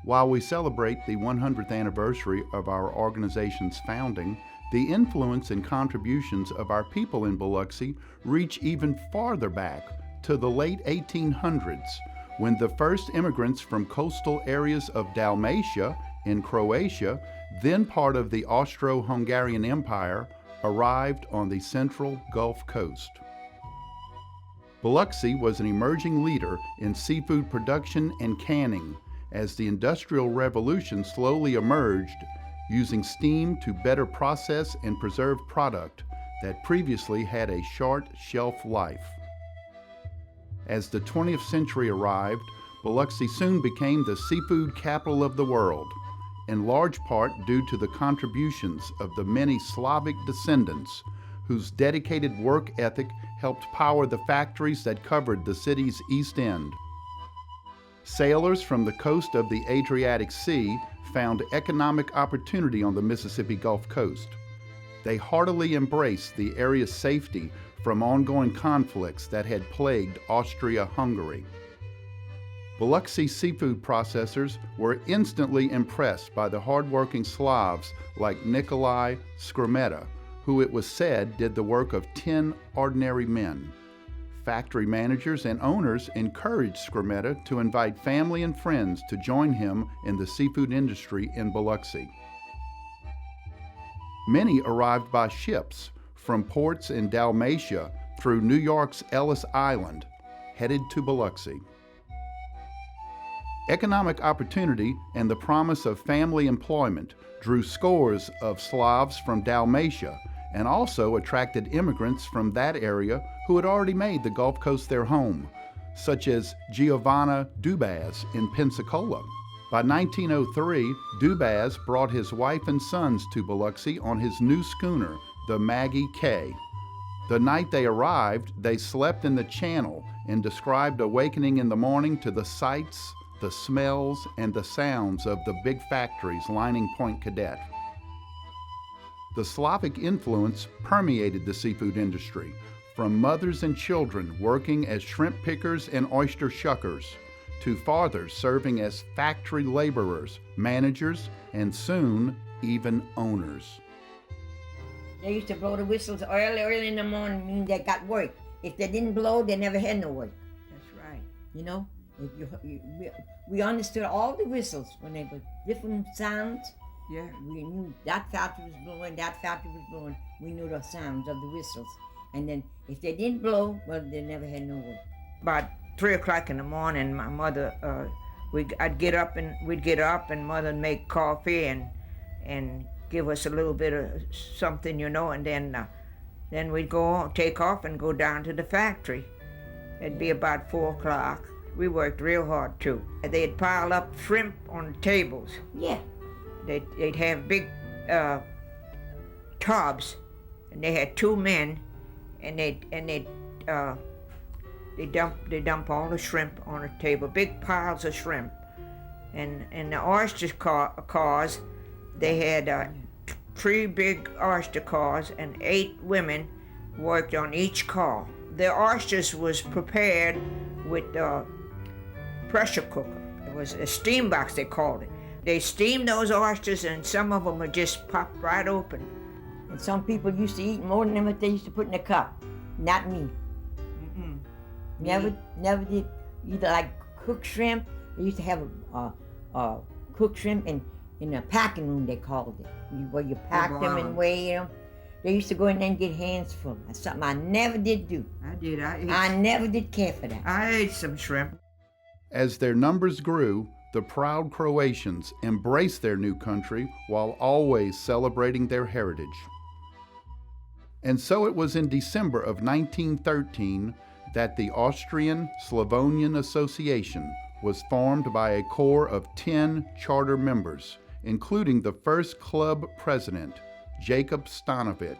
While we celebrate the 100th anniversary of our organization's founding, the influence and contributions of our people in Biloxi reach even farther back to the late 1800s, when the first immigrants from coastal areas of Dalmatia in Croatia, then part of the Austro-Hungarian Empire, arrived on the central Gulf Coast. Biloxi was an emerging leader in seafood production and canning as the Industrial Revolution slowly emerged, using steam to better process and preserve product that previously had a short shelf life. As the 20th century arrived, Biloxi soon became the seafood capital of the world, in large part due to the contributions of the many Slavic descendants whose dedicated work ethic helped power the factories that covered the city's east end. Sailors from the coast of the Adriatic Sea found economic opportunity on the Mississippi Gulf Coast. They heartily embraced the area's safety from ongoing conflicts that had plagued Austria-Hungary. Biloxi seafood processors were instantly impressed by the hardworking Slavs like Nikolai Skrmeta, who it was said did the work of 10 ordinary men. Factory managers and owners encouraged Skrmeta to invite family and friends to join him in the seafood industry in Biloxi. Many arrived by ships from ports in Dalmatia through New York's Ellis Island, headed to Biloxi. Economic opportunity and the promise of family employment drew scores of Slavs from Dalmatia and also attracted immigrants from that area who had already made the Gulf Coast their home, such as Giovanna Dubas in Pensacola. By 1903, Dubas brought his wife and sons to Biloxi on his new schooner, the Maggie K. The night they arrived, they slept in the channel and described awakening in the morning to the sights, the smells, and the sounds of the big factories lining Point Cadet. The Slavic influence permeated the seafood industry, from mothers and children working as shrimp pickers and oyster shuckers, to fathers serving as factory laborers, managers, and soon even owners. They used to blow the whistles early in the morning, meaning they got work. If they didn't blow, they never had no work. That's right. You know, we understood all the whistles when they were different sounds. Yeah. We knew that factory was blowing, that factory was blowing. We knew the sounds of the whistles. And then if they didn't blow, well, they never had no work. About 3 o'clock in the morning, my mother, we'd get up and mother'd make coffee and give us a little bit of something, you know, and then we'd take off and go down to the factory. It'd be about 4 o'clock. We worked real hard too. They'd pile up shrimp on the tables. Yeah. They'd have big tubs, and they had 2 men, and they dump all the shrimp on the table, big piles of shrimp, and the oyster cars, they had 3 big oyster cars, and 8 women worked on each car. The oysters was prepared with a pressure cooker. It was a steam box, they called it. They steamed those oysters, and some of them would just pop right open. And some people used to eat more than them that they used to put in a cup. Not me. Mm-mm. Never did. Either like cooked shrimp. They used to have a cooked shrimp in a packing room, they called it, where you pack them and weigh them. They used to go in there and get hands full. That's something I never did do. I never did care for that. I ate some shrimp. As their numbers grew, the proud Croatians embraced their new country while always celebrating their heritage. And so it was in December of 1913 that the Austrian-Slavonian Association was formed by a corps of 10 charter members, including the first club president, Jacob Stanovich.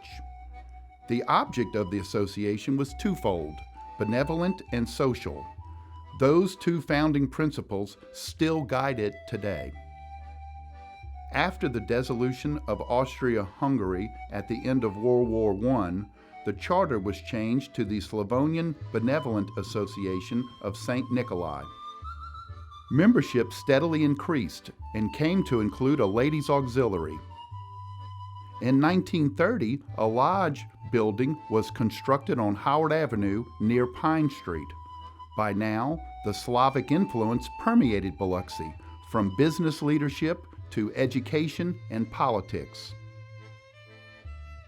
The object of the association was twofold, benevolent and social. Those 2 founding principles still guide it today. After the dissolution of Austria-Hungary at the end of World War I, the charter was changed to the Slavonian Benevolent Association of St. Nikolai. Membership steadily increased and came to include a ladies' auxiliary. In 1930, a lodge building was constructed on Howard Avenue near Pine Street. By now, the Slavic influence permeated Biloxi, from business leadership to education and politics.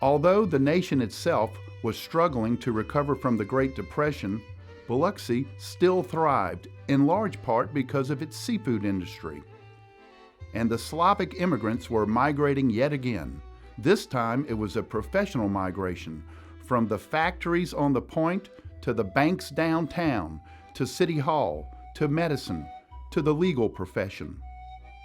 Although the nation itself was struggling to recover from the Great Depression, Biloxi still thrived, in large part because of its seafood industry. And the Slavic immigrants were migrating yet again. This time it was a professional migration, from the factories on the point to the banks downtown, to City Hall, to medicine, to the legal profession.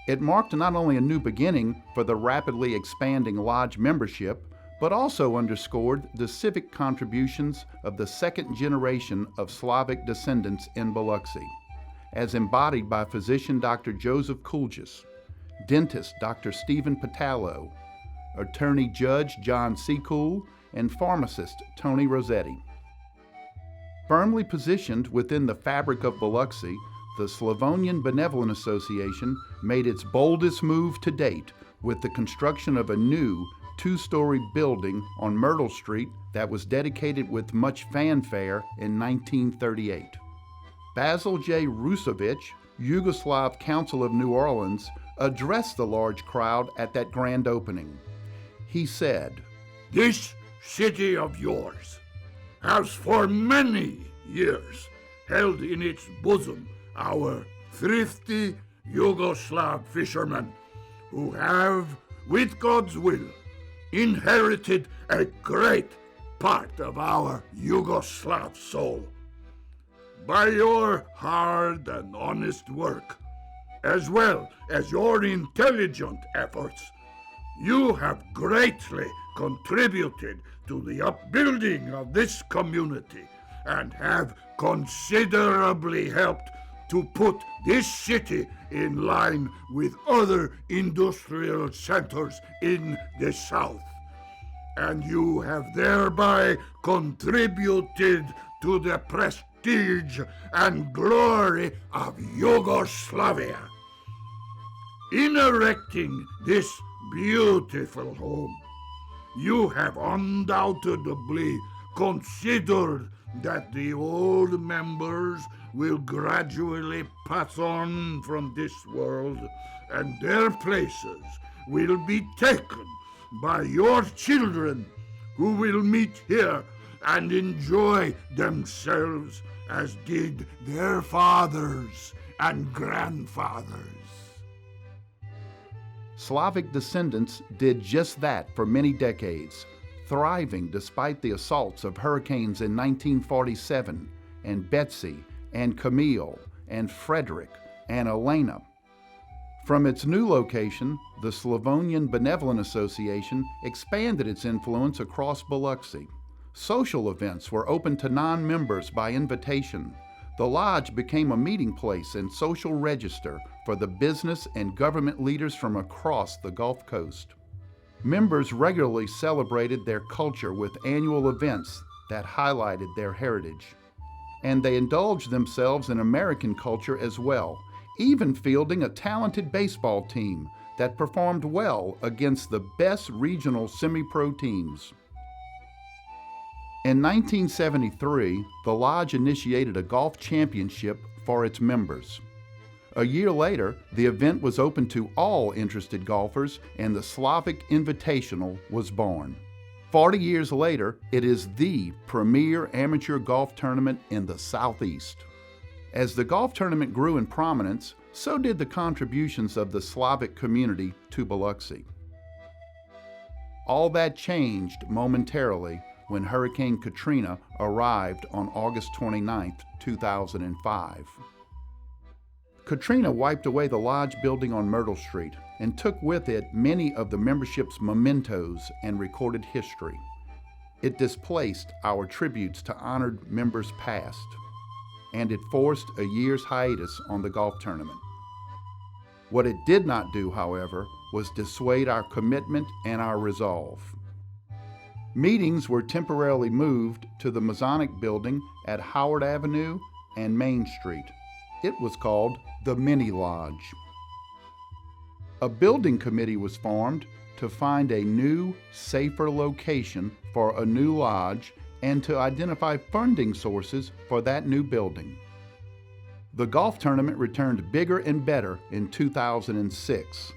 It marked not only a new beginning for the rapidly expanding lodge membership, but also underscored the civic contributions of the second generation of Slavic descendants in Biloxi, as embodied by physician Dr. Joseph Kuljas, dentist Dr. Stephen Patalo, attorney judge John Seacool, and pharmacist Tony Rossetti. Firmly positioned within the fabric of Biloxi, the Slavonian Benevolent Association made its boldest move to date with the construction of a new two-story building on Myrtle Street that was dedicated with much fanfare in 1938. Basil J. Rusevich, Yugoslav Council of New Orleans, addressed the large crowd at that grand opening. He said, "This city of yours has for many years held in its bosom our thrifty Yugoslav fishermen who have, with God's will, inherited a great part of our Yugoslav soul. By your hard and honest work, as well as your intelligent efforts, you have greatly contributed to the upbuilding of this community and have considerably helped to put this city in line with other industrial centers in the South. And you have thereby contributed to the prestige and glory of Yugoslavia. In erecting this beautiful home, you have undoubtedly considered that the old members will gradually pass on from this world, and their places will be taken by your children, who will meet here and enjoy themselves as did their fathers and grandfathers." Slavic descendants did just that for many decades, thriving despite the assaults of hurricanes in 1947, and Betsy, and Camille, and Frederick, and Elena. From its new location, the Slavonian Benevolent Association expanded its influence across Biloxi. Social events were open to non-members by invitation. The lodge became a meeting place and social register for the business and government leaders from across the Gulf Coast. Members regularly celebrated their culture with annual events that highlighted their heritage. And they indulged themselves in American culture as well, even fielding a talented baseball team that performed well against the best regional semi-pro teams. In 1973, the lodge initiated a golf championship for its members. A year later, the event was open to all interested golfers, and the Slavic Invitational was born. 40 years later, it is the premier amateur golf tournament in the Southeast. As the golf tournament grew in prominence, so did the contributions of the Slavic community to Biloxi. All that changed momentarily when Hurricane Katrina arrived on August 29, 2005. Katrina wiped away the lodge building on Myrtle Street and took with it many of the membership's mementos and recorded history. It displaced our tributes to honored members past, and it forced a year's hiatus on the golf tournament. What it did not do, however, was dissuade our commitment and our resolve. Meetings were temporarily moved to the Masonic Building at Howard Avenue and Main Street. it was called the Mini Lodge. A building committee was formed to find a new, safer location for a new lodge and to identify funding sources for that new building. The golf tournament returned bigger and better in 2006.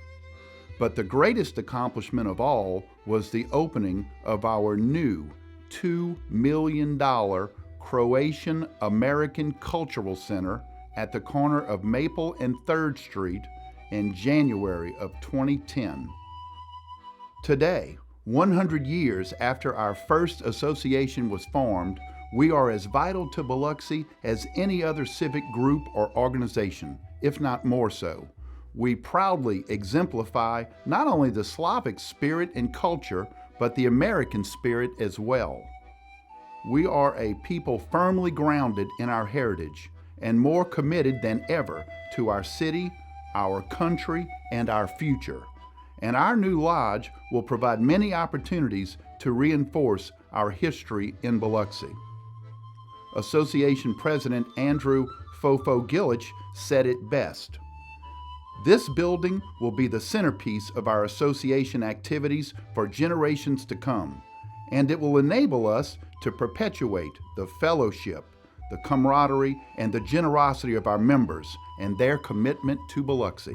But the greatest accomplishment of all was the opening of our new $2 million Croatian American Cultural Center at the corner of Maple and 3rd Street in January of 2010. Today, 100 years after our first association was formed, we are as vital to Biloxi as any other civic group or organization, if not more so. We proudly exemplify not only the Slavic spirit and culture, but the American spirit as well. We are a people firmly grounded in our heritage and more committed than ever to our city, our country, and our future. And our new lodge will provide many opportunities to reinforce our history in Biloxi. Association President Andrew Fofo Gillich said it best. This building will be the centerpiece of our association activities for generations to come, and it will enable us to perpetuate the fellowship, the camaraderie, and the generosity of our members and their commitment to Biloxi.